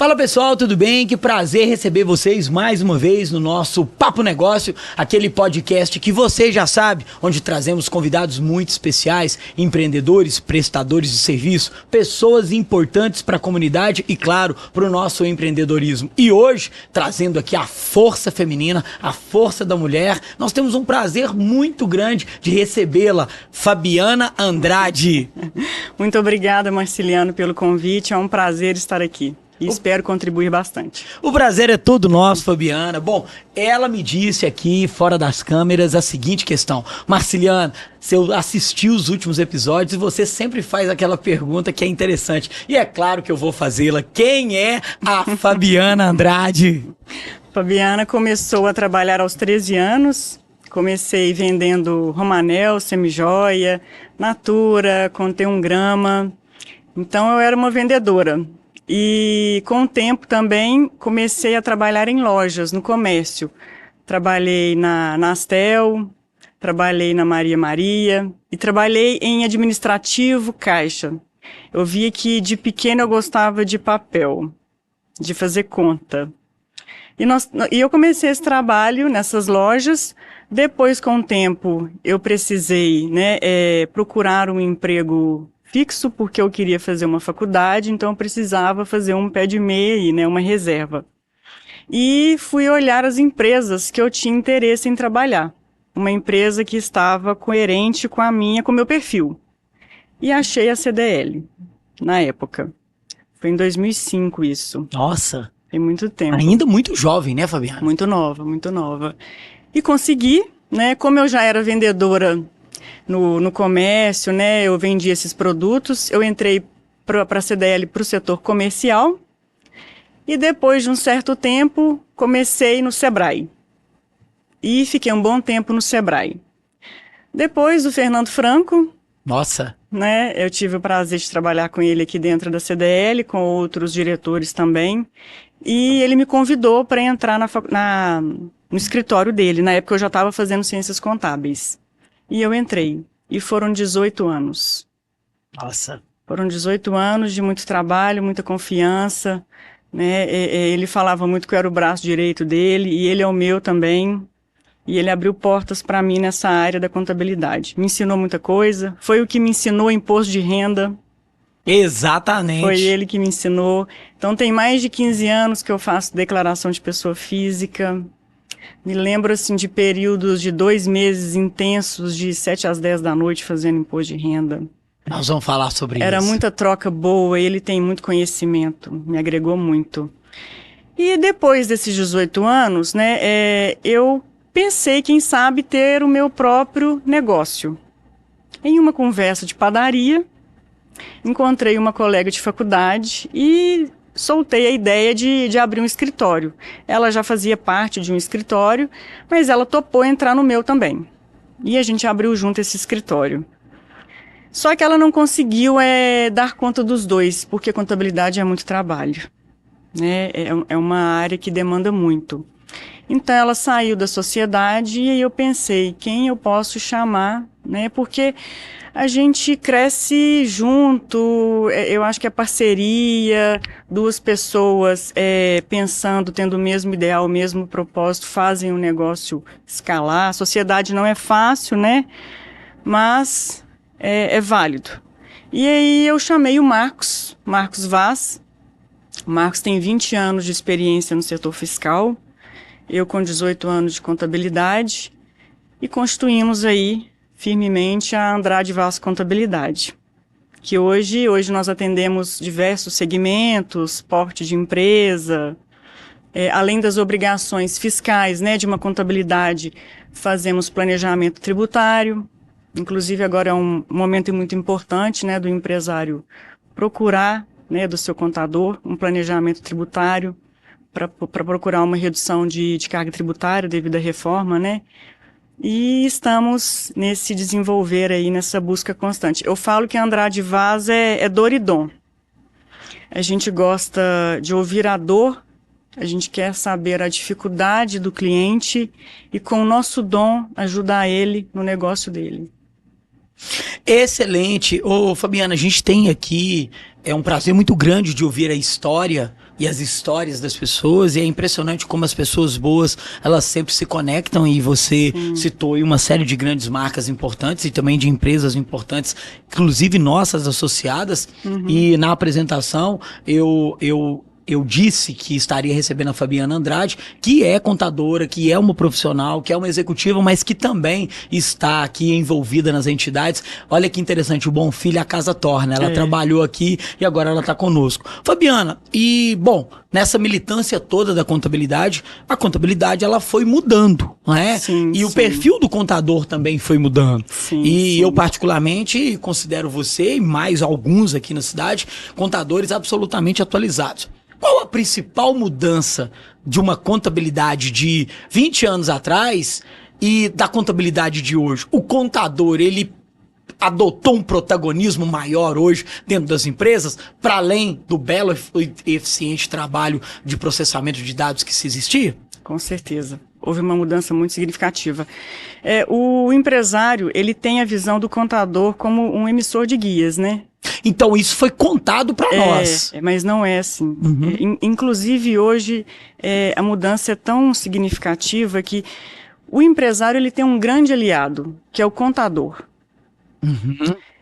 Fala pessoal, tudo bem? Que prazer receber vocês mais uma vez no nosso Papo Negócio, aquele podcast que você já sabe, onde trazemos convidados muito especiais, empreendedores, prestadores de serviço, pessoas importantes para a comunidade e, claro, para o nosso empreendedorismo. E hoje, trazendo aqui a força feminina, a força da mulher, nós temos um prazer muito grande de recebê-la, Fabiana Andrade. Muito obrigada, Marciliano, pelo convite. É um prazer estar aqui. E espero contribuir bastante. O prazer é todo nosso, Fabiana. Bom, ela me disse aqui, fora das câmeras, a seguinte questão. Marciliano, você assistiu os últimos episódios e você sempre faz aquela pergunta que é interessante. E é claro que eu vou fazê-la. Quem é a Fabiana Andrade? Fabiana começou a trabalhar aos 13 anos. Comecei vendendo romanel, semijoia, natura, contei 1 grama. Então eu era uma vendedora. E com o tempo também comecei a trabalhar em lojas, no comércio. Trabalhei na Astel, trabalhei na Maria Maria e trabalhei em administrativo caixa. Eu via que de pequena eu gostava de papel, de fazer conta. E eu comecei esse trabalho nessas lojas. Depois, com o tempo, eu precisei, procurar um emprego fixo, porque eu queria fazer uma faculdade, então eu precisava fazer um pé de meia, uma reserva. E fui olhar as empresas que eu tinha interesse em trabalhar. Uma empresa que estava coerente com o meu perfil. E achei a CDL, na época. Foi em 2005 isso. Nossa! Tem muito tempo. Ainda muito jovem, né, Fabiana? Muito nova, muito nova. E consegui, como eu já era vendedora no comércio, eu vendia esses produtos, eu entrei para a CDL, para o setor comercial, e depois de um certo tempo, comecei no Sebrae. E fiquei um bom tempo no Sebrae. Depois do Fernando Franco... Nossa! Eu tive o prazer de trabalhar com ele aqui dentro da CDL, com outros diretores também, e ele me convidou para entrar no escritório dele. Na época eu já estava fazendo ciências contábeis. E eu entrei. E foram 18 anos. Nossa! Foram 18 anos de muito trabalho, muita confiança. Ele falava muito que eu era o braço direito dele, e ele é o meu também. E ele abriu portas para mim nessa área da contabilidade. Me ensinou muita coisa. Foi o que me ensinou imposto de renda. Exatamente. Foi ele que me ensinou. Então tem mais de 15 anos que eu faço declaração de pessoa física. Me lembro, de períodos de 2 meses intensos, de 7 às 10 da noite, fazendo imposto de renda. Nós vamos falar sobre isso. Era muita troca boa, ele tem muito conhecimento, me agregou muito. E depois desses 18 anos, eu pensei, quem sabe, ter o meu próprio negócio. Em uma conversa de padaria, encontrei uma colega de faculdade e soltei a ideia de abrir um escritório. Ela já fazia parte de um escritório, mas ela topou entrar no meu também. E a gente abriu junto esse escritório. Só que ela não conseguiu dar conta dos dois, porque contabilidade é muito trabalho. É uma área que demanda muito. Então ela saiu da sociedade e eu pensei, quem eu posso chamar, porque a gente cresce junto, eu acho que a parceria, 2 pessoas pensando, tendo o mesmo ideal, o mesmo propósito, fazem o negócio escalar. A sociedade não é fácil, mas é válido. E aí eu chamei o Marcos Vaz. O Marcos tem 20 anos de experiência no setor fiscal, eu com 18 anos de contabilidade, e constituímos aí firmemente a Andrade Vaz Contabilidade, que hoje nós atendemos diversos segmentos, porte de empresa, além das obrigações fiscais, de uma contabilidade, fazemos planejamento tributário. Inclusive agora é um momento muito importante, do empresário procurar, do seu contador, um planejamento tributário para procurar uma redução de carga tributária devido à reforma, E estamos nesse desenvolver aí, nessa busca constante. Eu falo que a Andrade Vaz é dor e dom. A gente gosta de ouvir a dor, a gente quer saber a dificuldade do cliente e com o nosso dom ajudar ele no negócio dele. Excelente. Ô, Fabiana, a gente tem aqui um prazer muito grande de ouvir a história e as histórias das pessoas, e é impressionante como as pessoas boas, elas sempre se conectam, e você citou aí uma série de grandes marcas importantes e também de empresas importantes, inclusive nossas associadas, e na apresentação eu disse que estaria recebendo a Fabiana Andrade, que é contadora, que é uma profissional, que é uma executiva, mas que também está aqui envolvida nas entidades. Olha que interessante, o bom filho a casa torna. Ela trabalhou aqui e agora ela está conosco. Fabiana, e bom, nessa militância toda da contabilidade, a contabilidade ela foi mudando, não é? Sim, e o perfil do contador também foi mudando. Sim. Eu particularmente considero você e mais alguns aqui na cidade contadores absolutamente atualizados. Qual a principal mudança de uma contabilidade de 20 anos atrás e da contabilidade de hoje? O contador, ele adotou um protagonismo maior hoje dentro das empresas, para além do belo e eficiente trabalho de processamento de dados que se existia? Com certeza. Houve uma mudança muito significativa. O empresário, ele tem a visão do contador como um emissor de guias, né? Então isso foi contado para nós. Mas não é assim. Inclusive hoje a mudança é tão significativa que o empresário ele tem um grande aliado, que é o contador.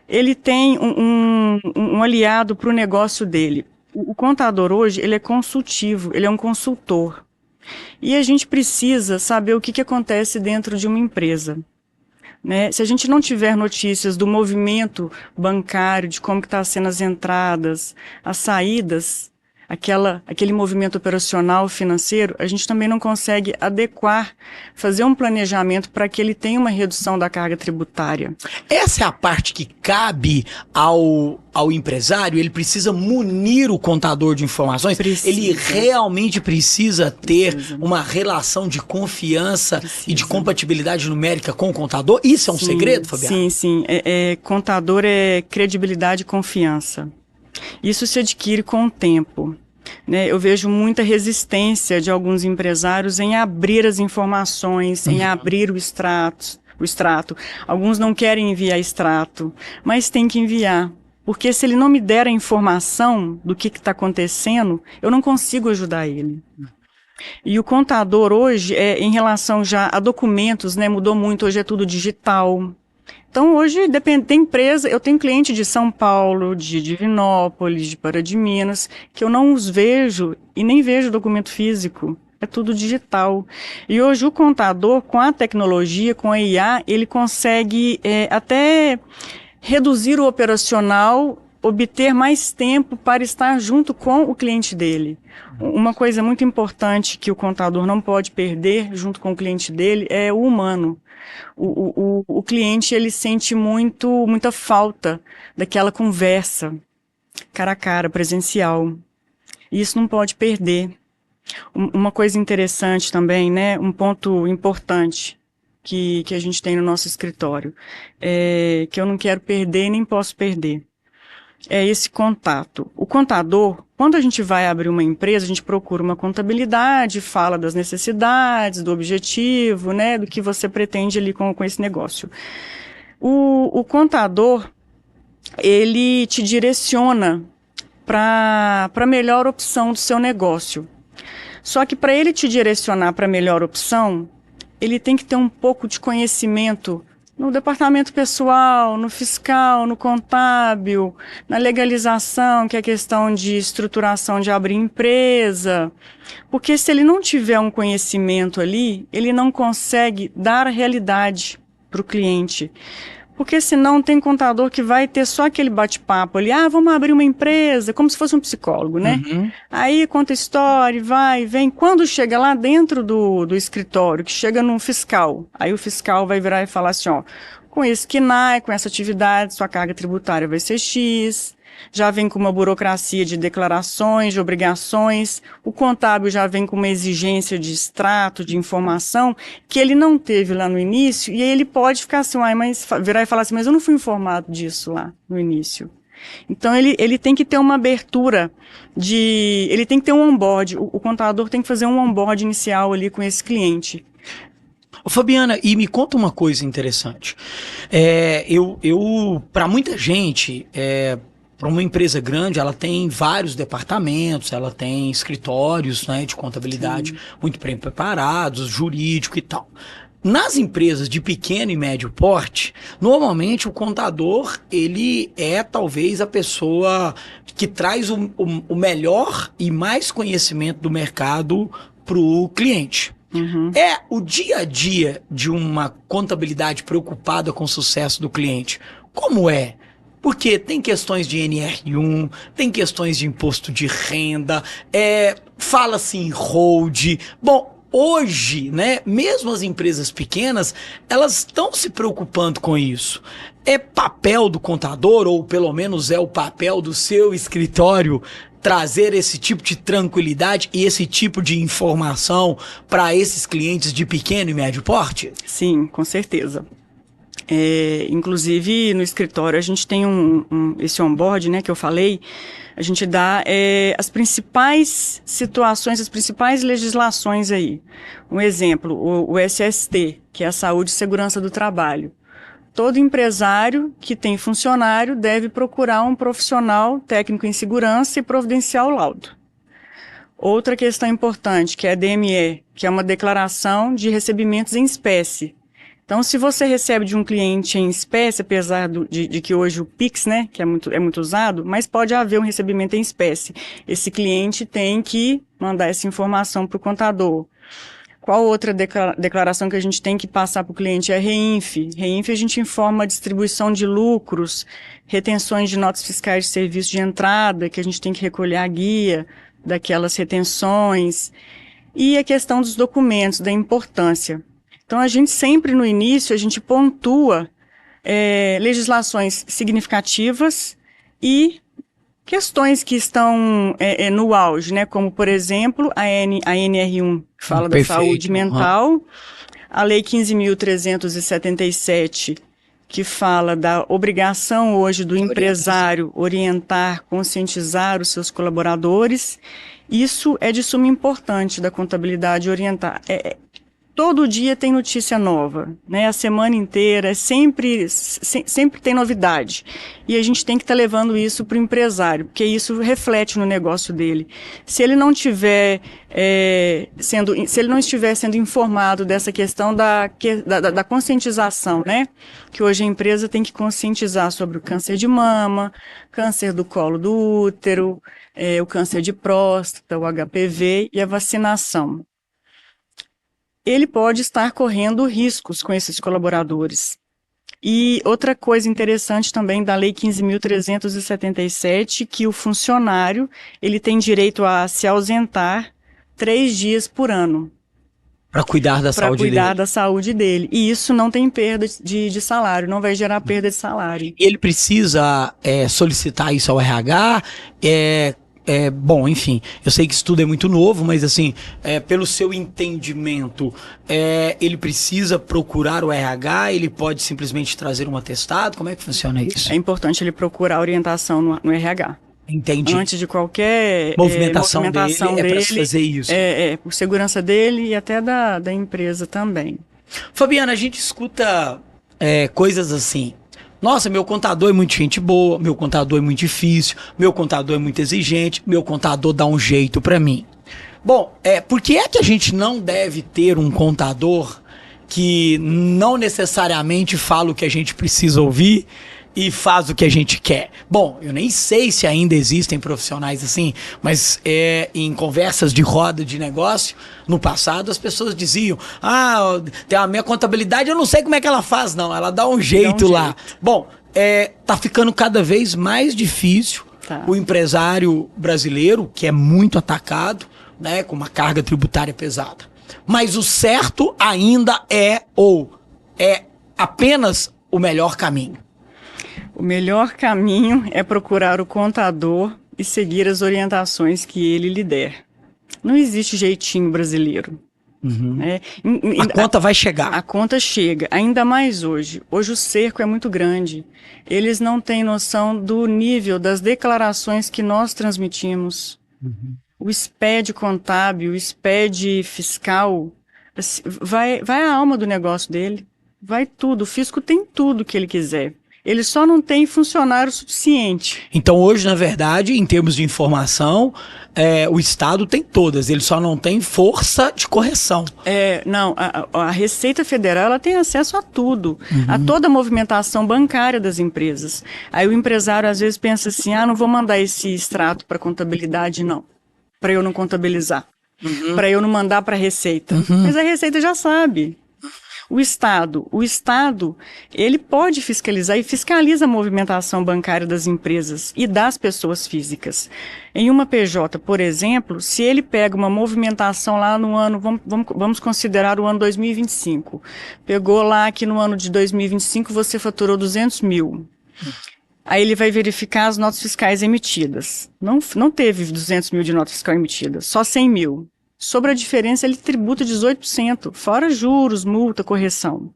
Ele tem um aliado para o negócio dele. O contador hoje ele é consultivo, ele é um consultor. E a gente precisa saber o que acontece dentro de uma empresa. Né? Se a gente não tiver notícias do movimento bancário, de como que está sendo as entradas, as saídas, aquele movimento operacional financeiro, a gente também não consegue adequar, fazer um planejamento para que ele tenha uma redução da carga tributária. Essa é a parte que cabe ao empresário. Ele precisa munir o contador de informações. Ele realmente precisa ter uma relação de confiança e de compatibilidade numérica com o contador. Isso é um segredo, Fabiana? Sim. Contador é credibilidade e confiança. Isso se adquire com o tempo. Né? Eu vejo muita resistência de alguns empresários em abrir as informações, em abrir o extrato. Alguns não querem enviar extrato, mas tem que enviar. Porque se ele não me der a informação do que está acontecendo, eu não consigo ajudar ele. E o contador hoje, em relação já a documentos, né, mudou muito, hoje é tudo digital. Então hoje, depende da empresa, eu tenho cliente de São Paulo, de Divinópolis, de Pará de Minas, que eu não os vejo e nem vejo documento físico. É tudo digital. E hoje o contador, com a tecnologia, com a IA, ele consegue até reduzir o operacional, obter mais tempo para estar junto com o cliente dele. Uma coisa muito importante que o contador não pode perder junto com o cliente dele é o humano. O cliente, ele sente muita falta daquela conversa cara a cara, presencial. E isso não pode perder. Uma coisa interessante também, né, um ponto importante que a gente tem no nosso escritório, que eu não quero perder e nem posso perder, é esse contato. O contador, quando a gente vai abrir uma empresa, a gente procura uma contabilidade, fala das necessidades, do objetivo, né, do que você pretende ali com esse negócio. O contador, ele te direciona para a melhor opção do seu negócio. Só que para ele te direcionar para a melhor opção, ele tem que ter um pouco de conhecimento no departamento pessoal, no fiscal, no contábil, na legalização, que é a questão de estruturação de abrir empresa. Porque se ele não tiver um conhecimento ali, ele não consegue dar a realidade para o cliente. Porque senão tem contador que vai ter só aquele bate-papo ali, vamos abrir uma empresa, como se fosse um psicólogo, né? Aí conta história, vai, vem. Quando chega lá dentro do escritório, que chega no fiscal, aí o fiscal vai virar e falar assim, com esse KNAI, com essa atividade, sua carga tributária vai ser X, já vem com uma burocracia de declarações, de obrigações, o contábil já vem com uma exigência de extrato, de informação, que ele não teve lá no início, e aí ele pode ficar assim, virar e falar assim, mas eu não fui informado disso lá no início. Então ele tem que ter uma abertura, ele tem que ter um onboard, o contador tem que fazer um onboard inicial ali com esse cliente. Fabiana, e me conta uma coisa interessante. Para muita gente, para uma empresa grande, ela tem vários departamentos, ela tem escritórios, né, de contabilidade muito bem preparados, jurídico e tal. Nas empresas de pequeno e médio porte, normalmente o contador, ele é talvez a pessoa que traz o melhor e mais conhecimento do mercado para o cliente. É o dia a dia de uma contabilidade preocupada com o sucesso do cliente. Como é? Porque tem questões de NR1, tem questões de imposto de renda, fala-se em hold. Bom, hoje, né, mesmo as empresas pequenas, elas estão se preocupando com isso. É papel do contador, ou pelo menos é o papel do seu escritório, trazer esse tipo de tranquilidade e esse tipo de informação para esses clientes de pequeno e médio porte? Sim, com certeza. Inclusive, no escritório, a gente tem esse onboard, né, que eu falei, a gente dá as principais situações, as principais legislações aí. Um exemplo, o SST, que é a Saúde e Segurança do Trabalho. Todo empresário que tem funcionário deve procurar um profissional técnico em segurança e providenciar o laudo. Outra questão importante, que é a DME, que é uma declaração de recebimentos em espécie. Então, se você recebe de um cliente em espécie, apesar de que hoje o Pix, né, que é muito usado, mas pode haver um recebimento em espécie. Esse cliente tem que mandar essa informação para o contador. Qual outra declaração que a gente tem que passar para o cliente é REINF. REINF a gente informa a distribuição de lucros, retenções de notas fiscais de serviço de entrada, que a gente tem que recolher a guia daquelas retenções. E a questão dos documentos, da importância. Então, a gente sempre, no início, a gente pontua legislações significativas e questões que estão no auge, né? Como, por exemplo, a NR1, que fala da saúde mental, a Lei 15.377, que fala da obrigação hoje do empresário orientar, conscientizar os seus colaboradores. Isso é de suma importância da contabilidade orientar. Todo dia tem notícia nova, né? A semana inteira, sempre tem novidade. E a gente tem que estar levando isso para o empresário, porque isso reflete no negócio dele. Se ele não estiver sendo informado dessa questão da conscientização, né? Que hoje a empresa tem que conscientizar sobre o câncer de mama, câncer do colo do útero, o câncer de próstata, o HPV e a vacinação. Ele pode estar correndo riscos com esses colaboradores. E outra coisa interessante também da Lei 15.377, que o funcionário ele tem direito a se ausentar 3 dias por ano. Para cuidar da saúde dele. Para cuidar da saúde dele. E isso não tem perda de salário, não vai gerar perda de salário. Ele precisa solicitar isso ao RH, bom, enfim, eu sei que isso tudo é muito novo, mas assim, pelo seu entendimento, ele precisa procurar o RH, ele pode simplesmente trazer um atestado? Como é que funciona isso? É importante ele procurar orientação no RH. Entendi. Antes de qualquer movimentação dele, para fazer isso. Por segurança dele e até da empresa também. Fabiana, a gente escuta coisas assim. Nossa, meu contador é muito gente boa, meu contador é muito difícil, meu contador é muito exigente, meu contador dá um jeito pra mim. Bom, por que é que a gente não deve ter um contador que não necessariamente fala o que a gente precisa ouvir e faz o que a gente quer? Bom, eu nem sei se ainda existem profissionais assim, mas em conversas de roda de negócio, no passado as pessoas diziam, tem a minha contabilidade, eu não sei como é que ela faz, não, ela dá um jeito lá. Bom, tá ficando cada vez mais difícil o empresário brasileiro, que é muito atacado, né, com uma carga tributária pesada. Mas o certo ainda é apenas o melhor caminho. O melhor caminho é procurar o contador e seguir as orientações que ele lhe der. Não existe jeitinho brasileiro. Uhum. A conta vai chegar. A conta chega, ainda mais hoje. Hoje o cerco é muito grande. Eles não têm noção do nível das declarações que nós transmitimos. Uhum. O SPED contábil, o SPED fiscal, vai a alma do negócio dele. Vai tudo. O fisco tem tudo que ele quiser. Ele só não tem funcionário suficiente. Então hoje, na verdade, em termos de informação, o Estado tem todas, ele só não tem força de correção. Não, a Receita Federal ela tem acesso a tudo, a toda a movimentação bancária das empresas. Aí o empresário às vezes pensa assim, não vou mandar esse extrato para contabilidade, não, para eu não contabilizar, para eu não mandar para a Receita. Mas a Receita já sabe. O Estado, ele pode fiscalizar e fiscaliza a movimentação bancária das empresas e das pessoas físicas. Em uma PJ, por exemplo, se ele pega uma movimentação lá no ano, vamos considerar o ano 2025, pegou lá que no ano de 2025 você faturou 200 mil. Aí ele vai verificar as notas fiscais emitidas. Não teve 200 mil de nota fiscal emitida, só 100 mil. Sobre a diferença, ele tributa 18%, fora juros, multa, correção.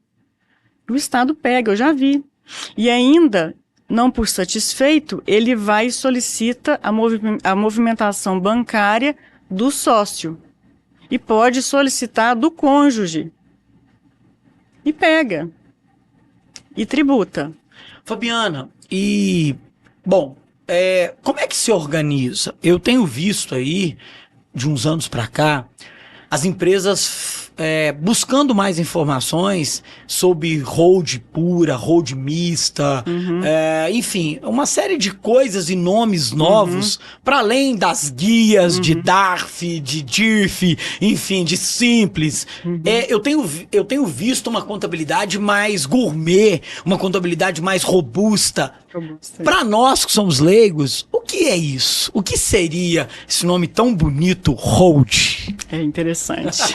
O Estado pega, eu já vi. E ainda, não por satisfeito, ele vai e solicita a movimentação bancária do sócio. E pode solicitar do cônjuge. E pega. E tributa. Fabiana, como é que se organiza? Eu tenho visto aí, de uns anos para cá, as empresas buscando mais informações sobre hold pura, hold mista, enfim, uma série de coisas e nomes novos, para além das guias de DARF, de DIRF, enfim, de Simples. Eu tenho visto uma contabilidade mais gourmet, uma contabilidade mais robusta. Para nós que somos leigos, o que é isso? O que seria esse nome tão bonito, hold? É interessante.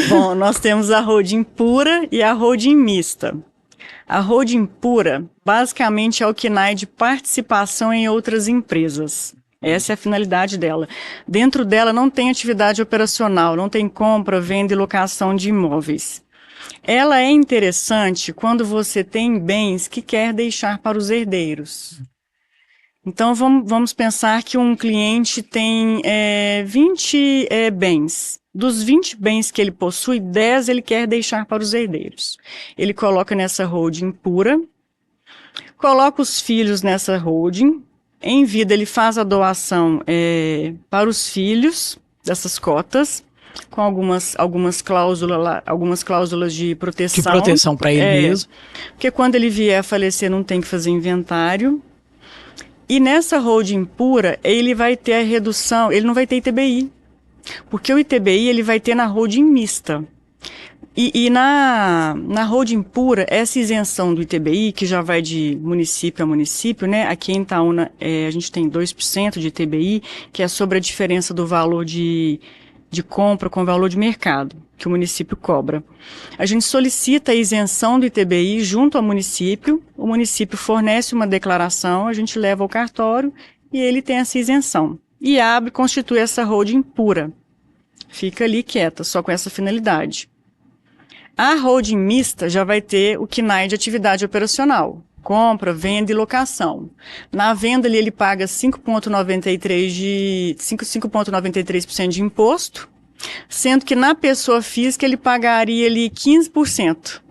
Bom, nós temos a holding pura e a holding mista. A holding pura, basicamente, é o KNAI de participação em outras empresas. Essa é a finalidade dela. Dentro dela não tem atividade operacional, não tem compra, venda e locação de imóveis. Ela é interessante quando você tem bens que quer deixar para os herdeiros. Então, vamos pensar que um cliente tem 20 bens. Dos 20 bens que ele possui, 10 ele quer deixar para os herdeiros. Ele coloca nessa holding pura, coloca os filhos nessa holding. Em vida, ele faz a doação para os filhos dessas cotas, com algumas cláusulas de proteção. De proteção para ele mesmo. Porque quando ele vier a falecer, não tem que fazer inventário. E nessa holding pura, ele vai ter a redução, ele não vai ter ITBI. Porque o ITBI ele vai ter na holding mista. E na holding pura, essa isenção do ITBI, que já vai de município a município, né? Aqui em Itaúna, a gente tem 2% de ITBI, que é sobre a diferença do valor de compra com o valor de mercado, que o município cobra. A gente solicita a isenção do ITBI junto ao município, o município fornece uma declaração, a gente leva ao cartório e ele tem essa isenção. E constitui essa holding pura. Fica ali quieta, só com essa finalidade. A holding mista já vai ter o KNAI de atividade operacional. Compra, venda e locação. Na venda ele paga 5,93% de imposto, sendo que na pessoa física ele pagaria ali 15%.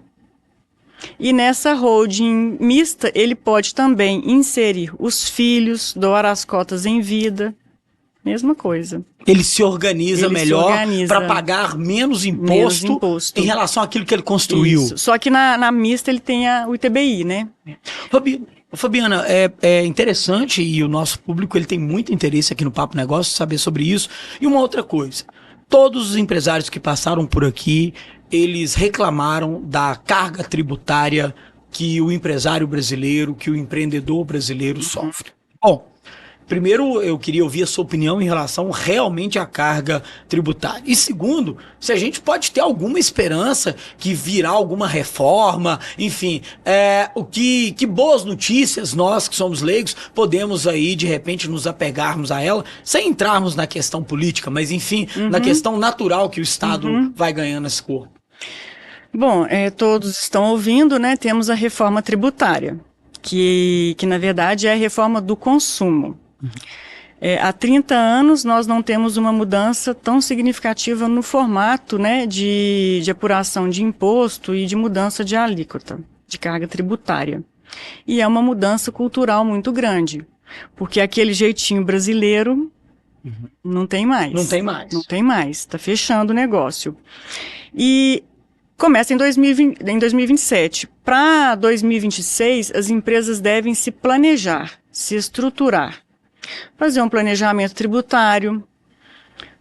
E nessa holding mista ele pode também inserir os filhos, doar as cotas em vida. Mesma coisa. Ele se organiza melhor para pagar menos imposto em relação àquilo que ele construiu. Isso. Só que na mista ele tem o ITBI, né? Fabiana, é interessante e o nosso público ele tem muito interesse aqui no Papo Negócio saber sobre isso. E uma outra coisa, todos os empresários que passaram por aqui, eles reclamaram da carga tributária que o empresário brasileiro, que o empreendedor brasileiro sofre. Bom, primeiro, eu queria ouvir a sua opinião em relação realmente à carga tributária. E segundo, se a gente pode ter alguma esperança que virá alguma reforma, enfim, que boas notícias nós que somos leigos podemos aí de repente nos apegarmos a ela, sem entrarmos na questão política, mas enfim, na questão natural que o Estado vai ganhando esse corpo. Bom, todos estão ouvindo, né? Temos a reforma tributária, que na verdade é a reforma do consumo. Há 30 anos nós não temos uma mudança tão significativa no formato, né, de apuração de imposto e de mudança de alíquota. de carga tributária. E é uma mudança cultural muito grande, porque aquele jeitinho brasileiro não tem mais. Não tem mais. Não tem mais, está fechando o negócio. E começa em 2027. Para 2026, as empresas devem se planejar, se estruturar, fazer um planejamento tributário,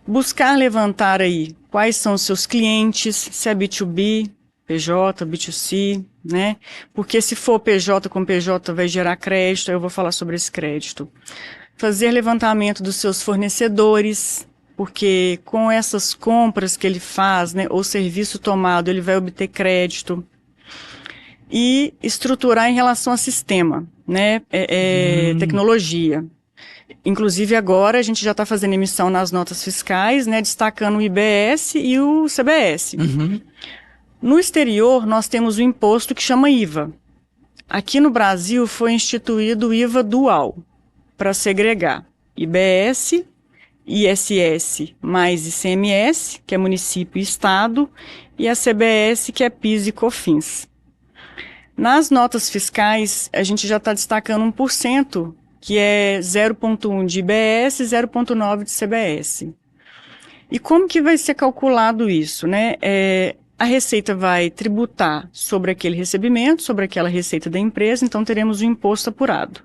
buscar levantar aí quais são os seus clientes, se é B2B, PJ, B2C, né? Porque se for PJ com PJ vai gerar crédito, eu vou falar sobre esse crédito. Fazer levantamento dos seus fornecedores, porque com essas compras que ele faz, né, ou serviço tomado, ele vai obter crédito. E estruturar em relação a sistema, né, tecnologia. Inclusive agora a gente já está fazendo emissão nas notas fiscais, né, destacando o IBS e o CBS. No exterior nós temos o imposto que chama IVA. Aqui no Brasil foi instituído o IVA dual, para segregar IBS, ISS mais ICMS, que é município e estado, e a CBS, que é PIS e COFINS. Nas notas fiscais, a gente já está destacando 1%, que é 0,1 de IBS e 0,9 de CBS. E como que vai ser calculado isso, né? A Receita vai tributar sobre aquele recebimento, sobre aquela receita da empresa, então teremos o imposto apurado.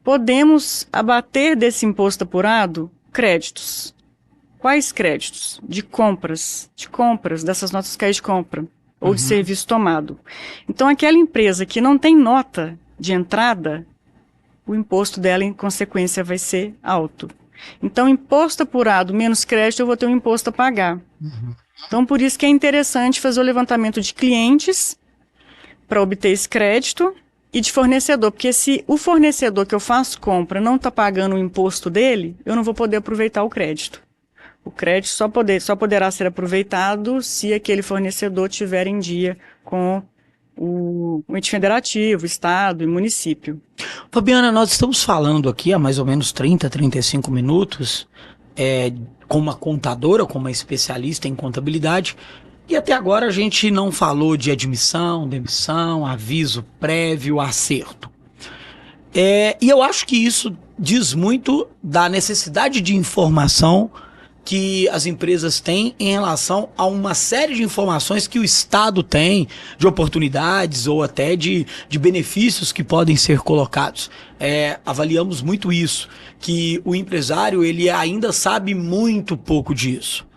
Podemos abater desse imposto apurado créditos. Quais créditos? De compras dessas notas fiscais de compra ou de serviço tomado. Então, aquela empresa que não tem nota de entrada, o imposto dela, em consequência, vai ser alto. Então, imposto apurado menos crédito, eu vou ter um imposto a pagar. Então, por isso que é interessante fazer o levantamento de clientes para obter esse crédito e de fornecedor, porque se o fornecedor que eu faço compra não está pagando o imposto dele, eu não vou poder aproveitar o crédito. O crédito só poderá ser aproveitado se aquele fornecedor tiver em dia com o ente federativo, estado e município. Fabiana, nós estamos falando aqui há mais ou menos 30, 35 minutos com uma contadora, com uma especialista em contabilidade, e até agora a gente não falou de admissão, demissão, aviso prévio, acerto. E eu acho que isso diz muito da necessidade de informação que as empresas têm em relação a uma série de informações que o Estado tem, de oportunidades ou até de benefícios que podem ser colocados. Avaliamos muito isso, que o empresário ele ainda sabe muito pouco disso.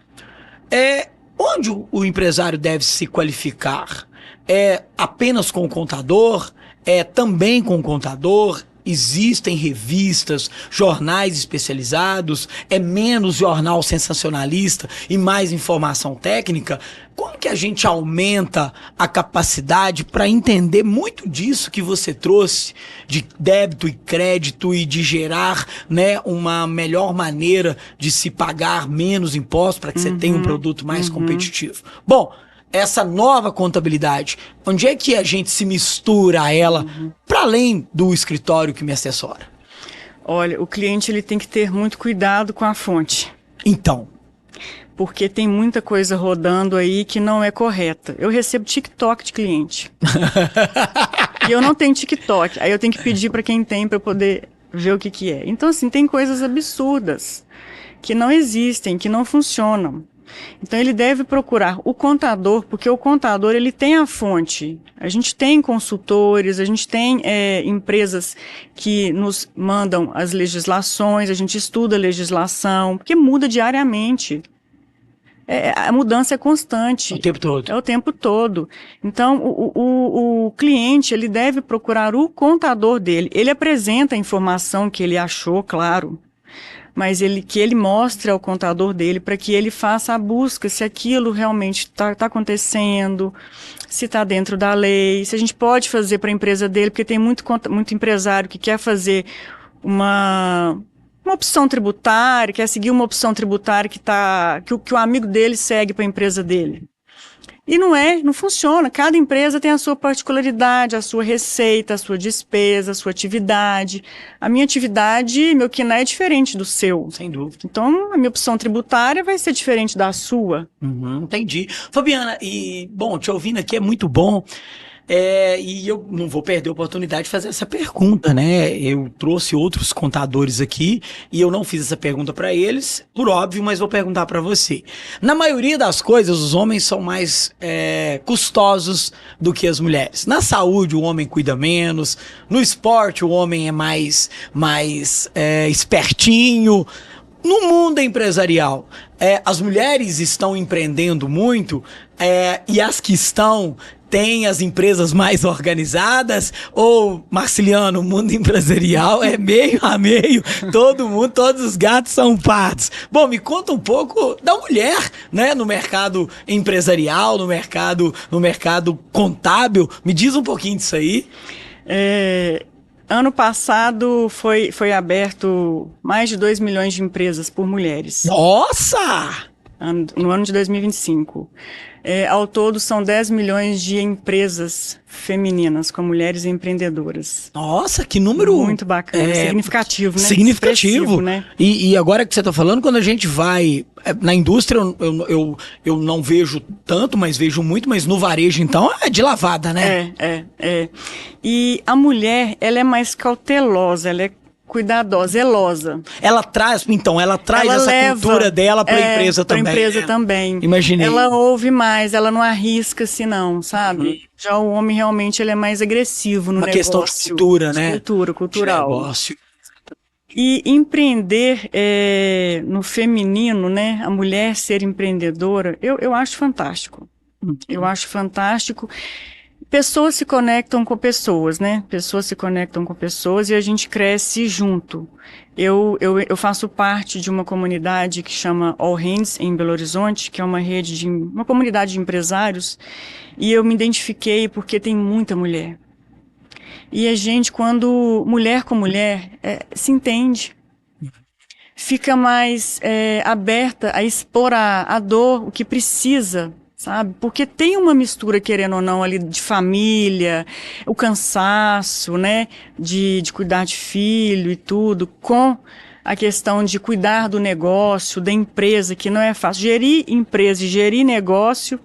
Onde o empresário deve se qualificar? É apenas com o contador? É também com o contador? Existem revistas, jornais especializados? É menos jornal sensacionalista e mais informação técnica? Como que a gente aumenta a capacidade para entender muito disso que você trouxe, de débito e crédito e de gerar, né, uma melhor maneira de se pagar menos impostos para que você tenha um produto mais competitivo? Bom, essa nova contabilidade, onde é que a gente se mistura a ela para além do escritório que me assessora? Olha, o cliente ele tem que ter muito cuidado com a fonte. Então, porque tem muita coisa rodando aí que não é correta. Eu recebo TikTok de cliente. E eu não tenho TikTok. Aí eu tenho que pedir para quem tem para eu poder ver o que é. Então, assim, tem coisas absurdas que não existem, que não funcionam. Então, ele deve procurar o contador, porque o contador ele tem a fonte. A gente tem consultores, a gente tem empresas que nos mandam as legislações, a gente estuda a legislação, porque muda diariamente. A mudança é constante. O tempo todo. É o tempo todo. Então, o cliente, ele deve procurar o contador dele. Ele apresenta a informação que ele achou, claro, mas que ele mostre ao contador dele para que ele faça a busca se aquilo realmente está acontecendo, se está dentro da lei, se a gente pode fazer para a empresa dele, porque tem muito empresário que quer fazer uma opção tributária, quer seguir uma opção tributária que o amigo dele segue para a empresa dele. E não funciona. Cada empresa tem a sua particularidade, a sua receita, a sua despesa, a sua atividade. A minha atividade, meu KINAI é diferente do seu. Sem dúvida. Então, a minha opção tributária vai ser diferente da sua. Entendi. Fabiana, bom, te ouvindo aqui é muito bom. E eu não vou perder a oportunidade de fazer essa pergunta, né? Eu trouxe outros contadores aqui e eu não fiz essa pergunta para eles, por óbvio, mas vou perguntar para você. Na maioria das coisas, os homens são mais custosos do que as mulheres. Na saúde, o homem cuida menos. No esporte, o homem é mais espertinho. No mundo empresarial, as mulheres estão empreendendo muito e as que estão têm as empresas mais organizadas? Ou, Marciliano, o mundo empresarial é meio a meio, todo mundo, todos os gatos são pardos. Bom, me conta um pouco da mulher, né, no mercado empresarial, no mercado contábil. Me diz um pouquinho disso aí. Ano passado foi aberto mais de 2 milhões de empresas por mulheres. Nossa! No ano de 2025. Ao todo, são 10 milhões de empresas femininas com mulheres empreendedoras. Nossa, que número... Muito bacana, significativo, né? Significativo. Né? E agora que você está falando, quando a gente vai... Na indústria eu não vejo tanto, mas vejo muito, mas no varejo, então, é de lavada, né? E a mulher, ela é mais cautelosa, ela é cuidadosa, zelosa. Ela traz essa cultura dela para a empresa também. Para a empresa também. Imaginei. Ela ouve mais, ela não arrisca assim não, sabe? Já o homem realmente ele é mais agressivo no negócio. Uma questão de cultura, né? Cultural. De negócio. E empreender no feminino, né? A mulher ser empreendedora, eu acho fantástico. Eu acho fantástico. Pessoas se conectam com pessoas, né? Pessoas se conectam com pessoas e a gente cresce junto. Eu faço parte de uma comunidade que chama All Hands em Belo Horizonte, que é uma comunidade de empresários, e eu me identifiquei porque tem muita mulher. E a gente, quando mulher com mulher, se entende, fica mais aberta a expor a dor, o que precisa, sabe? Porque tem uma mistura, querendo ou não, ali de família, o cansaço, né? De cuidar de filho e tudo, com a questão de cuidar do negócio, da empresa, que não é fácil. Gerir empresa e gerir negócio,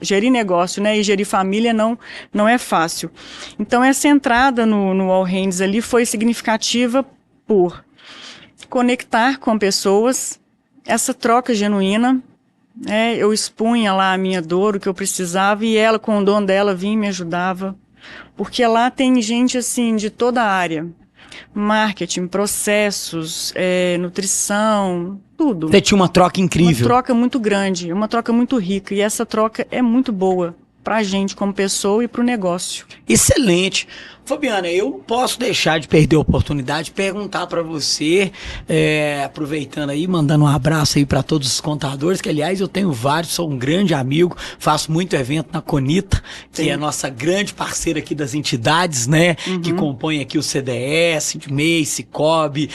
né? E gerir família não é fácil. Então, essa entrada no All Hands ali foi significativa por conectar com pessoas, essa troca genuína. Eu expunha lá a minha dor, o que eu precisava, e ela, com o dom dela, vinha e me ajudava. Porque lá tem gente, assim, de toda a área. Marketing, processos, nutrição, tudo. Você tinha uma troca incrível. Uma troca muito grande, uma troca muito rica. E essa troca é muito boa pra gente como pessoa e pro negócio. Excelente. Fabiana, eu não posso deixar de perder a oportunidade de perguntar para você, aproveitando aí, mandando um abraço aí para todos os contadores, que aliás eu tenho vários, sou um grande amigo, faço muito evento na Conita, que é a nossa grande parceira aqui das entidades, né, que compõem aqui o CDS, MEI, Cicobi,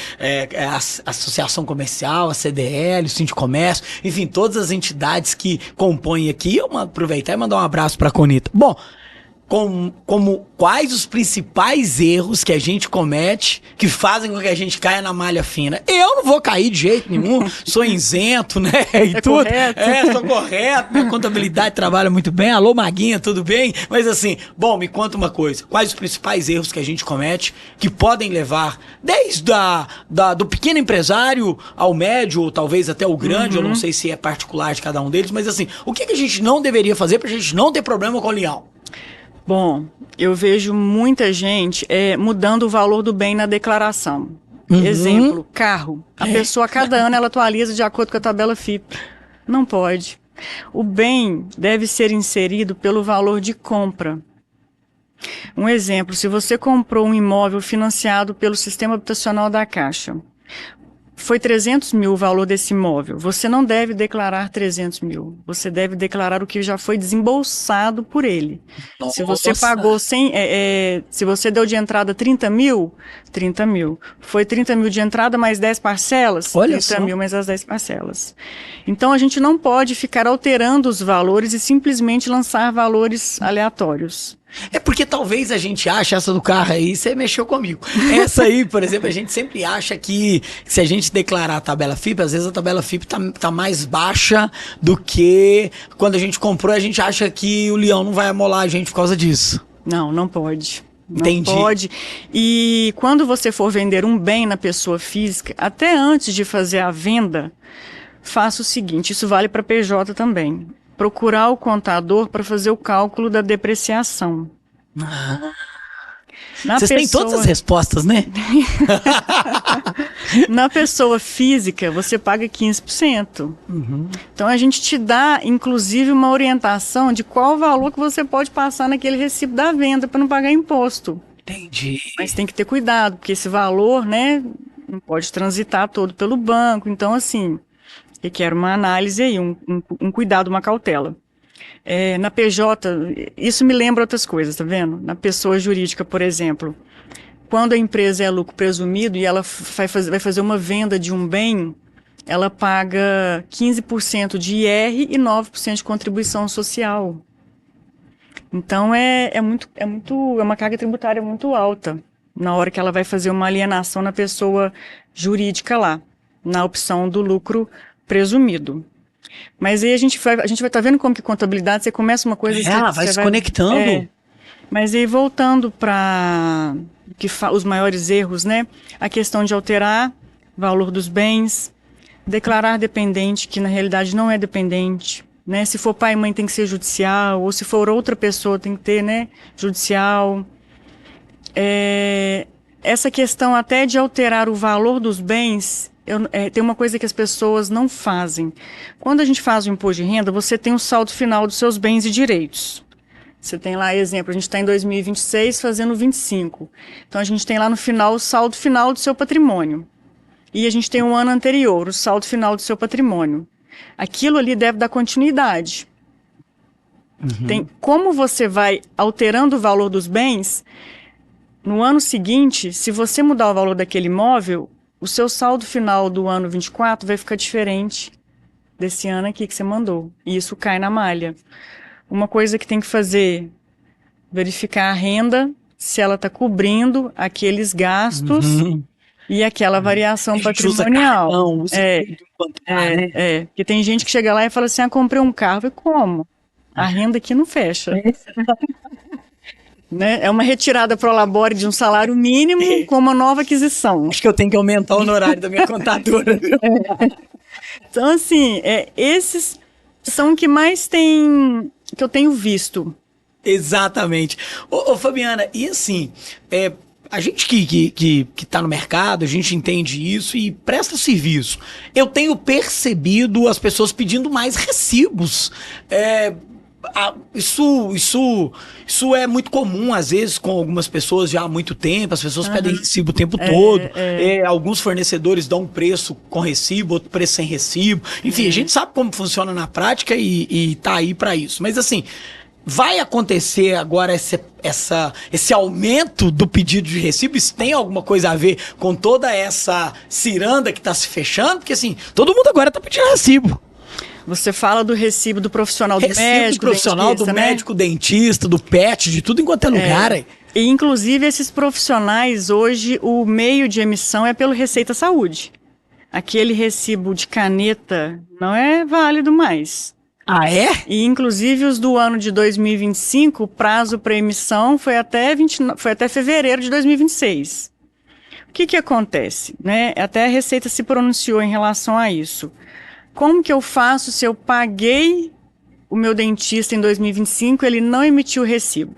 a Associação Comercial, a CDL, o Sindicomércio, enfim, todas as entidades que compõem aqui, eu vou aproveitar e mandar um abraço para a Conita. Bom, quais os principais erros que a gente comete que fazem com que a gente caia na malha fina? Eu não vou cair de jeito nenhum, sou isento, né? E tudo. Correto. Sou correto, minha contabilidade trabalha muito bem. Alô, Maguinha, tudo bem? Mas assim, bom, me conta uma coisa. Quais os principais erros que a gente comete que podem levar desde do pequeno empresário ao médio, ou talvez até o grande, eu não sei se é particular de cada um deles, mas assim, o que a gente não deveria fazer pra gente não ter problema com o leão? Bom, eu vejo muita gente mudando o valor do bem na declaração. Exemplo, carro. A pessoa, cada ano, ela atualiza de acordo com a tabela FIP. Não pode. O bem deve ser inserido pelo valor de compra. Um exemplo, se você comprou um imóvel financiado pelo Sistema Habitacional da Caixa, foi 300 mil o valor desse imóvel. Você não deve declarar 300 mil. Você deve declarar o que já foi desembolsado por ele. Nossa. Se você pagou se você deu de entrada 30 mil, 30 mil. Foi 30 mil de entrada mais 10 parcelas? Olha 30 só. mil mais as 10 parcelas. Então, a gente não pode ficar alterando os valores e simplesmente lançar valores aleatórios. É porque talvez a gente ache essa do carro aí, você mexeu comigo. Essa aí, por exemplo, a gente sempre acha que se a gente declarar a tabela FIP, às vezes a tabela FIP tá mais baixa do que quando a gente comprou, a gente acha que o leão não vai amolar a gente por causa disso. Não, não pode. Não Entendi. pode. E quando você for vender um bem na pessoa física, até antes de fazer a venda, faça o seguinte, isso vale para PJ também. Procurar o contador para fazer o cálculo da depreciação. Vocês têm todas as respostas, né? Na pessoa física, você paga 15%. Então, a gente te dá, inclusive, uma orientação de qual valor que você pode passar naquele recibo da venda para não pagar imposto. Entendi. Mas tem que ter cuidado, porque esse valor, né, não pode transitar todo pelo banco. Então, assim, requer uma análise aí, um cuidado, uma cautela. Na PJ, isso me lembra outras coisas, tá vendo? Na pessoa jurídica, por exemplo, quando a empresa é lucro presumido e ela vai fazer uma venda de um bem, ela paga 15% de IR e 9% de contribuição social. Então, é uma carga tributária muito alta na hora que ela vai fazer uma alienação na pessoa jurídica lá, na opção do lucro presumido. Mas aí a gente vai estar vendo como que contabilidade, você começa uma coisa... Ela vai se conectando. Mas aí voltando para os maiores erros, né? A questão de alterar o valor dos bens, declarar dependente, que na realidade não é dependente, né? Se for pai e mãe tem que ser judicial, ou se for outra pessoa tem que ter, né, judicial. Essa questão até de alterar o valor dos bens... tem uma coisa que as pessoas não fazem. Quando a gente faz o imposto de renda, você tem um saldo final dos seus bens e direitos. Você tem lá, exemplo, a gente está em 2026 fazendo 25. Então, a gente tem lá no final o saldo final do seu patrimônio. E a gente tem um ano anterior, o saldo final do seu patrimônio. Aquilo ali deve dar continuidade. Tem como você vai alterando o valor dos bens, no ano seguinte, se você mudar o valor daquele imóvel, o seu saldo final do ano 24 vai ficar diferente desse ano aqui que você mandou. E isso cai na malha. Uma coisa que tem que fazer, verificar a renda, se ela está cobrindo aqueles gastos e aquela variação patrimonial. Porque tem gente que chega lá e fala assim, comprei um carro. E como? A renda aqui não fecha. Né? É uma retirada pro labore de um salário mínimo com uma nova aquisição. Acho que eu tenho que aumentar o honorário da minha contadora. Então, assim, esses são que mais que eu tenho visto. Exatamente. Ô Fabiana, e assim, a gente que tá no mercado, a gente entende isso e presta serviço. Eu tenho percebido as pessoas pedindo mais recibos. Isso é muito comum, às vezes, com algumas pessoas já há muito tempo. As pessoas pedem recibo o tempo todo. Alguns fornecedores dão um preço com recibo, outro preço sem recibo. Enfim, a gente sabe como funciona na prática e tá aí para isso. Mas assim, vai acontecer agora esse aumento do pedido de recibo? Isso tem alguma coisa a ver com toda essa ciranda que tá se fechando? Porque assim, todo mundo agora tá pedindo recibo. Você fala do recibo do profissional do médico, profissional dentista, do médico, dentista, do pet, de tudo enquanto é lugar. E, inclusive, esses profissionais, hoje, o meio de emissão é pelo Receita Saúde. Aquele recibo de caneta não é válido mais. Ah, é? E, inclusive, os do ano de 2025, o prazo para emissão foi até fevereiro de 2026. O que acontece? Né? Até a Receita se pronunciou em relação a isso. Como que eu faço se eu paguei o meu dentista em 2025 e ele não emitiu o recibo?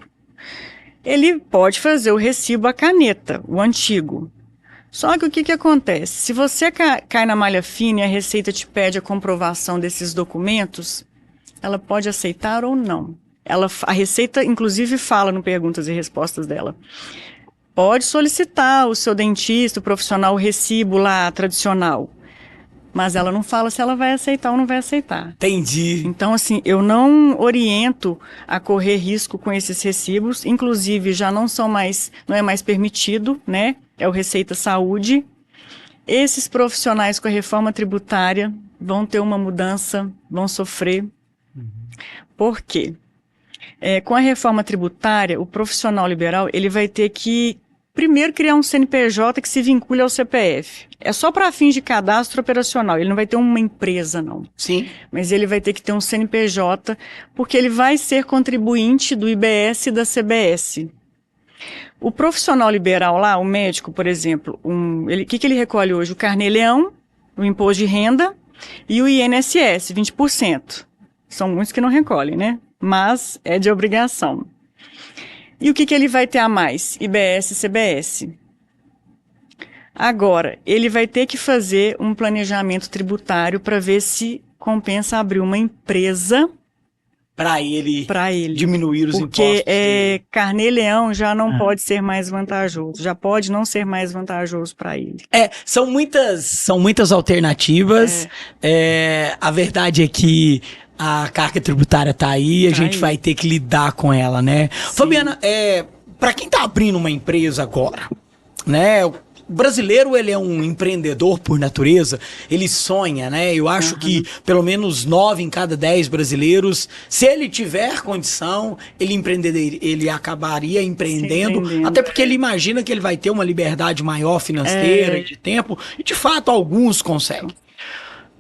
Ele pode fazer o recibo à caneta, o antigo. Só que o que acontece? Se você cai na malha fina e a Receita te pede a comprovação desses documentos, ela pode aceitar ou não. A Receita, inclusive, fala no Perguntas e Respostas dela. Pode solicitar o seu dentista, o profissional, o recibo lá tradicional. Mas ela não fala se ela vai aceitar ou não vai aceitar. Entendi. Então, assim, eu não oriento a correr risco com esses recibos. Inclusive, já não é mais permitido, né? É o Receita Saúde. Esses profissionais com a reforma tributária vão ter uma mudança, vão sofrer. Por quê? Com a reforma tributária, o profissional liberal, ele vai ter que primeiro criar um CNPJ que se vincule ao CPF. É só para fins de cadastro operacional, ele não vai ter uma empresa, não. Sim. Mas ele vai ter que ter um CNPJ, porque ele vai ser contribuinte do IBS e da CBS. O profissional liberal lá, o médico, por exemplo, o que ele recolhe hoje? O Carnê-Leão, o imposto de renda e o INSS, 20%. São muitos que não recolhem, né? Mas é de obrigação. E o que ele vai ter a mais? IBS e CBS. Agora, ele vai ter que fazer um planejamento tributário para ver se compensa abrir uma empresa Para ele diminuir os impostos. Porque Carnê-Leão já não pode ser mais vantajoso, já pode não ser mais vantajoso para ele. São muitas alternativas. A verdade é que a carga tributária tá aí, a gente vai ter que lidar com ela, né? Sim. Fabiana, para quem tá abrindo uma empresa agora, né? O brasileiro, ele é um empreendedor por natureza, ele sonha, né? Eu acho que pelo menos 9 em cada 10 brasileiros, se ele tiver condição, ele acabaria empreendendo, até porque ele imagina que ele vai ter uma liberdade maior financeira e de tempo, e de fato alguns conseguem.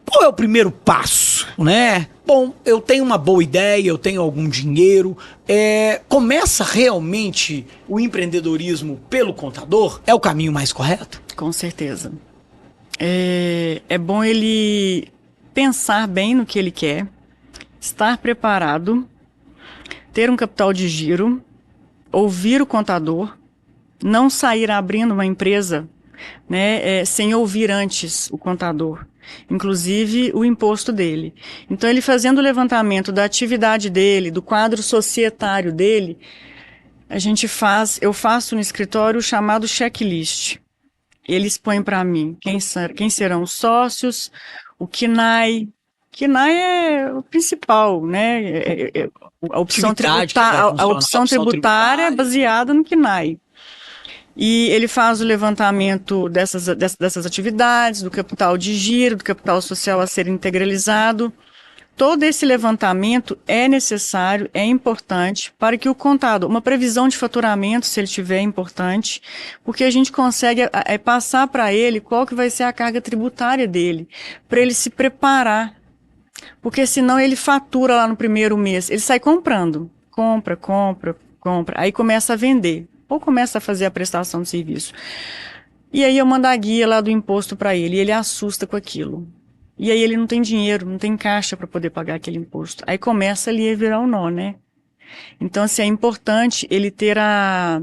Qual é o primeiro passo, né? Bom, eu tenho uma boa ideia, eu tenho algum dinheiro. Começa realmente o empreendedorismo pelo contador? É o caminho mais correto? Com certeza. É bom ele pensar bem no que ele quer, estar preparado, ter um capital de giro, ouvir o contador, não sair abrindo uma empresa, né, sem ouvir antes o contador. Inclusive o imposto dele. Então, ele fazendo o levantamento da atividade dele, do quadro societário dele, eu faço no escritório o chamado checklist. Eles põem para mim quem serão os sócios, o KNAI. KNAI é o principal, né? A opção tributária é baseada no KNAI. E ele faz o levantamento dessas atividades, do capital de giro, do capital social a ser integralizado. Todo esse levantamento é necessário, é importante para que o contador, uma previsão de faturamento, se ele tiver, é importante, porque a gente consegue passar para ele qual que vai ser a carga tributária dele, para ele se preparar. Porque senão ele fatura lá no primeiro mês, ele sai comprando, compra, aí começa a vender. Ou começa a fazer a prestação de serviço. E aí eu mando a guia lá do imposto para ele, e ele assusta com aquilo. E aí ele não tem dinheiro, não tem caixa para poder pagar aquele imposto. Aí começa ali a virar um nó, né? Então, assim, é importante ele ter a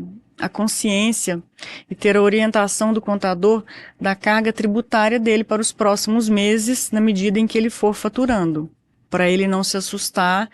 consciência e ter a orientação do contador da carga tributária dele para os próximos meses, na medida em que ele for faturando, para ele não se assustar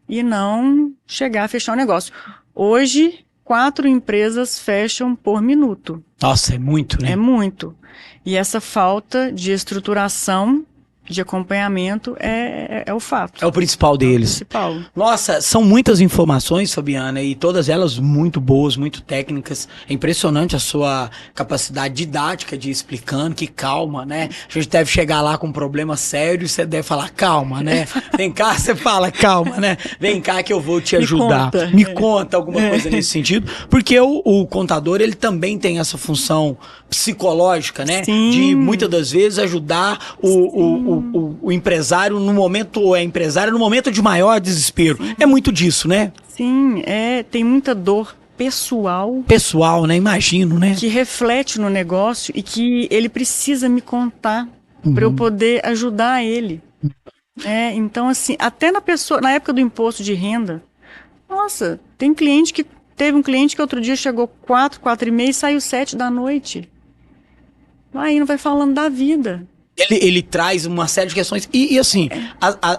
e não chegar a fechar o negócio. Hoje, 4 empresas fecham por minuto. Nossa, é muito, né? É muito. E essa falta de estruturação, de acompanhamento, é o fato. É o principal deles. É o principal. Nossa, são muitas informações, Fabiana, e todas elas muito boas, muito técnicas. É impressionante a sua capacidade didática de ir explicando, que calma, né? A gente deve chegar lá com um problema sério e você deve falar, calma, né? Vem cá, você fala, calma, né? Vem cá que eu vou te ajudar. Me conta alguma coisa nesse sentido. Porque o contador, ele também tem essa função psicológica, né? Sim. De, muitas das vezes, ajudar o empresário no momento, ou a empresária no momento de maior desespero. Sim. É muito disso, né? Sim, tem muita dor pessoal. Pessoal, né? Imagino, né? Que reflete no negócio e que ele precisa me contar para eu poder ajudar ele. Então, assim, até na época do imposto de renda, nossa, teve um cliente que outro dia chegou 4h30 e saiu 7 da noite. Aí não vai falando da vida. Ele traz uma série de questões. E assim,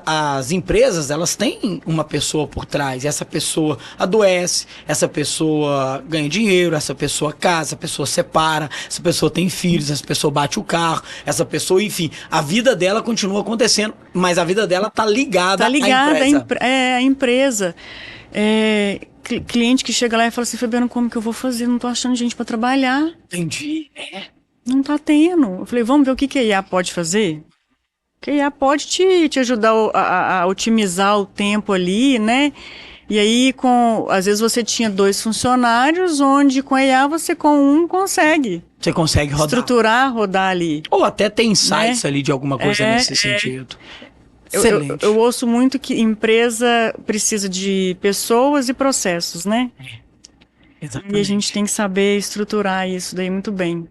as empresas, elas têm uma pessoa por trás. E essa pessoa adoece, essa pessoa ganha dinheiro, essa pessoa casa, essa pessoa separa, essa pessoa tem filhos, essa pessoa bate o carro, essa pessoa, enfim, a vida dela continua acontecendo, mas a vida dela tá ligada à empresa. À empresa. Cliente que chega lá e fala assim, Fabiano, como que eu vou fazer? Não tô achando gente para trabalhar. Entendi. Não tá tendo. Eu falei, vamos ver o que a IA pode fazer? Que a IA pode te ajudar a otimizar o tempo ali, né? E aí, às vezes você tinha 2 funcionários, onde com a IA você com um consegue. Você consegue rodar. Estruturar, rodar ali. Ou até tem insights ali de alguma coisa nesse sentido. Excelente. Eu ouço muito que empresa precisa de pessoas e processos, né? Exatamente. E a gente tem que saber estruturar isso daí muito bem.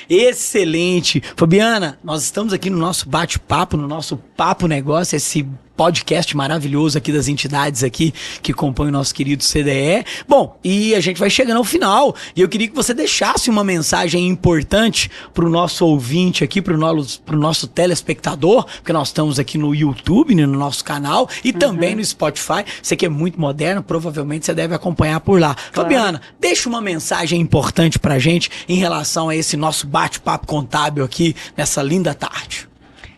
Excelente. Fabiana, nós estamos aqui no nosso bate-papo, no nosso Papo Negócio, esse podcast maravilhoso aqui das entidades aqui que compõem o nosso querido CDE. Bom, e a gente vai chegando ao final e eu queria que você deixasse uma mensagem importante para o nosso ouvinte aqui, para o nosso telespectador, porque nós estamos aqui no YouTube, no nosso canal e também no Spotify. Você que é muito moderno, provavelmente você deve acompanhar por lá. Claro. Fabiana, deixa uma mensagem importante para a gente em relação a esse nosso bate-papo contábil aqui nessa linda tarde.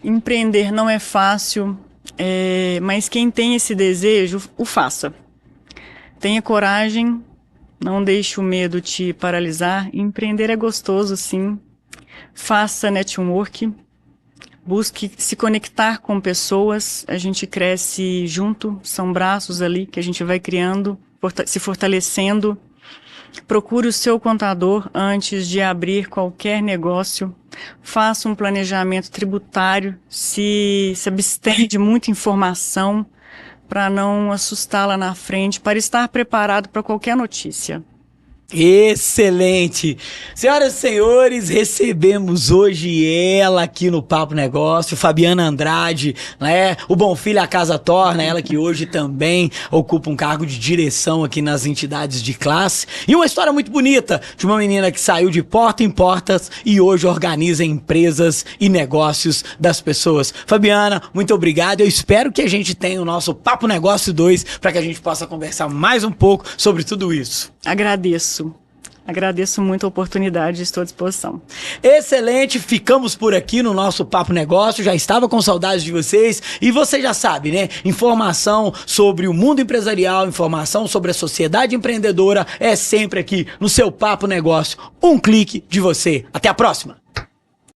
Empreender não é fácil. Mas quem tem esse desejo, o faça. Tenha coragem, não deixe o medo te paralisar. Empreender é gostoso, sim. Faça network, busque se conectar com pessoas. A gente cresce junto, são braços ali que a gente vai criando, se fortalecendo. Procure o seu contador antes de abrir qualquer negócio. Faça um planejamento tributário, se abstenha de muita informação para não assustá-la na frente, para estar preparado para qualquer notícia. Excelente! Senhoras e senhores, recebemos hoje ela aqui no Papo Negócio, Fabiana Andrade, né? O Bom Filho a Casa Torna, ela que hoje também ocupa um cargo de direção aqui nas entidades de classe. E uma história muito bonita de uma menina que saiu de porta em portas e hoje organiza empresas e negócios das pessoas. Fabiana, muito obrigado. Eu espero que a gente tenha o nosso Papo Negócio 2 para que a gente possa conversar mais um pouco sobre tudo isso. Agradeço muito a oportunidade, estou à disposição. Excelente, ficamos por aqui no nosso Papo Negócio, já estava com saudades de vocês e você já sabe, né? Informação sobre o mundo empresarial, informação sobre a sociedade empreendedora é sempre aqui no seu Papo Negócio. Um clique de você. Até a próxima!